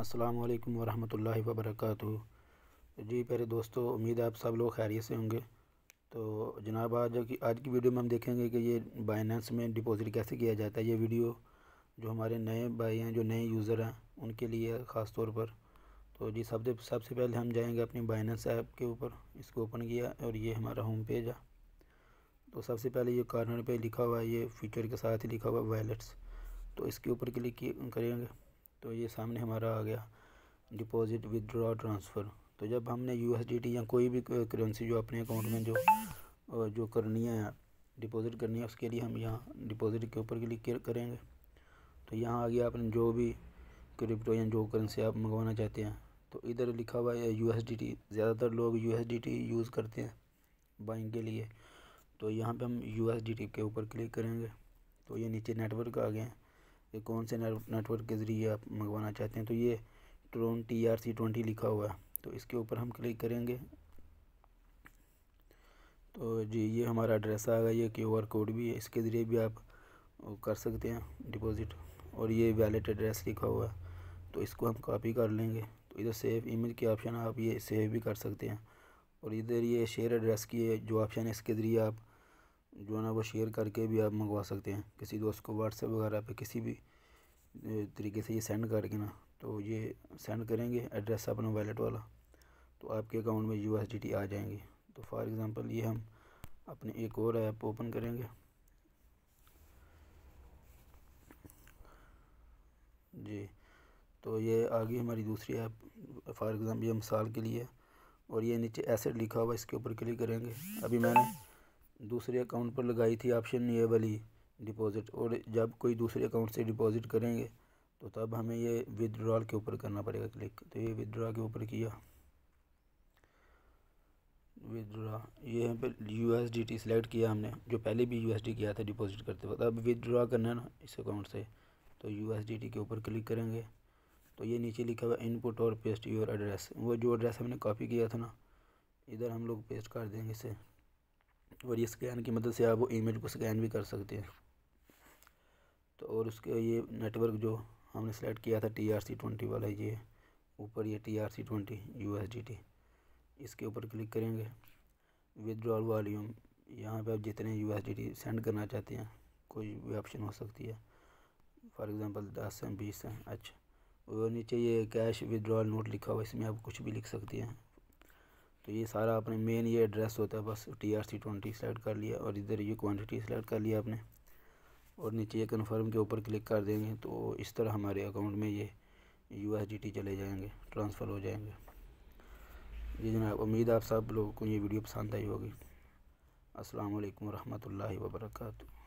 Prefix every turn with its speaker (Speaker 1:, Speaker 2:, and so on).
Speaker 1: अस्सलामु अलैकुम वरहमतुल्लाहि वबरकातुहू। जी प्यारे दोस्तों, उम्मीद है आप सब लोग खैरियत से होंगे। तो जनाब आज की वीडियो में हम देखेंगे कि ये बाइनेंस में डिपॉज़िट कैसे किया जाता है। ये वीडियो जो हमारे नए भाई हैं, जो नए यूज़र हैं, उनके लिए ख़ास तौर पर। तो जी सबसे पहले हम जाएंगे अपनी बाइनेंस ऐप के ऊपर। इसको ओपन किया और ये हमारा होम पेज है। तो सबसे पहले ये कॉर्नर पे लिखा हुआ है, ये फीचर के साथ ही लिखा हुआ है वैलेट्स। तो इसके ऊपर क्लिक करेंगे तो ये सामने हमारा आ गया डिपॉज़िट, विदड्रॉ, ट्रांसफ़र। तो जब हमने USDT या कोई भी करेंसी जो अपने अकाउंट में जो करनी है, डिपॉज़िट करनी है, उसके लिए हम यहाँ डिपॉज़िट के ऊपर क्लिक करेंगे। तो यहाँ आ गया आपने जो भी क्रिप्टो या जो करेंसी आप मंगवाना चाहते हैं। तो इधर लिखा हुआ है USDT। ज़्यादातर लोग USDT यूज़ करते हैं बाइंग के लिए। तो यहाँ पे हम USDT के ऊपर क्लिक करेंगे तो ये नीचे नेटवर्क आ गए हैं। ये कौन से नेटवर्क के ज़रिए आप मंगवाना चाहते हैं। तो ये ट्रोन TRC20 लिखा हुआ है, तो इसके ऊपर हम क्लिक करेंगे। तो जी ये हमारा एड्रेस आ गया। ये QR कोड भी है, इसके ज़रिए भी आप कर सकते हैं डिपॉज़िट। और ये वैलेट एड्रेस लिखा हुआ है, तो इसको हम कॉपी कर लेंगे। तो इधर सेव इमेज के ऑप्शन है, आप ये सेव भी कर सकते हैं। और इधर ये शेयर एड्रेस की जो ऑप्शन है, इसके ज़रिए आप जो है ना वो शेयर करके भी आप मंगवा सकते हैं किसी दोस्त को व्हाट्सएप वगैरह पे, किसी भी तरीके से ये सेंड करके ना। तो ये सेंड करेंगे एड्रेस अपना वैलेट वाला, तो आपके अकाउंट में USDT आ जाएंगे। तो फॉर एग्ज़ाम्पल ये हम अपने एक और ऐप ओपन करेंगे। जी तो ये आ गई हमारी दूसरी ऐप। फॉर एग्ज़ाम्पल ये मिसाल के लिए, और ये नीचे एसेट लिखा हुआ, इसके ऊपर क्लिक करेंगे। अभी मैंने दूसरे अकाउंट पर लगाई थी ऑप्शन ये वाली डिपॉज़िट, और जब कोई दूसरे अकाउंट से डिपॉज़िट करेंगे तो तब हमें ये विदड्रॉल के ऊपर करना पड़ेगा क्लिक। तो ये विदड्रॉ के ऊपर किया, विदड्रॉ ये यहाँ पे USDT सेलेक्ट किया हमने, जो पहले भी USD किया था डिपॉजिट करते वक्त। अब विदड्रॉ करना है ना इस अकाउंट से, तो USDT के ऊपर क्लिक करेंगे। तो ये नीचे लिखा हुआ इनपुट और पेस्ट योर एड्रेस, वो जो एड्रेस हमने कॉपी किया था ना, इधर हम लोग पेस्ट कर देंगे इसे। और ये स्कैन की मदद से आप वो इमेज को स्कैन भी कर सकते हैं। तो और उसके ये नेटवर्क जो हमने सेलेक्ट किया था TRC20 वाला, ये ऊपर ये TRC20 USDT, इसके ऊपर क्लिक करेंगे। विदड्रॉल वॉल्यूम, यहाँ पे आप जितने USDT सेंड करना चाहते हैं, कोई भी ऑप्शन हो सकती है। फॉर एग्ज़ाम्पल 10 हैं, 20 हैं। अच्छा, और नीचे ये कैश विदड्रॉल नोट लिखा हुआ, इसमें आप कुछ भी लिख सकते हैं। तो ये सारा अपने मेन ये एड्रेस होता है, बस TRC20 सेलेक्ट कर लिया और इधर ये क्वांटिटी सेलेक्ट कर लिया आपने, और नीचे ये कन्फर्म के ऊपर क्लिक कर देंगे। तो इस तरह हमारे अकाउंट में ये USDT चले जाएंगे, ट्रांसफ़र हो जाएंगे। जी जनाब, उम्मीद है आप सब लोगों को ये वीडियो पसंद आई होगी। अस्सलाम वालेकुम रहमतुल्लाहि व बरकातहू।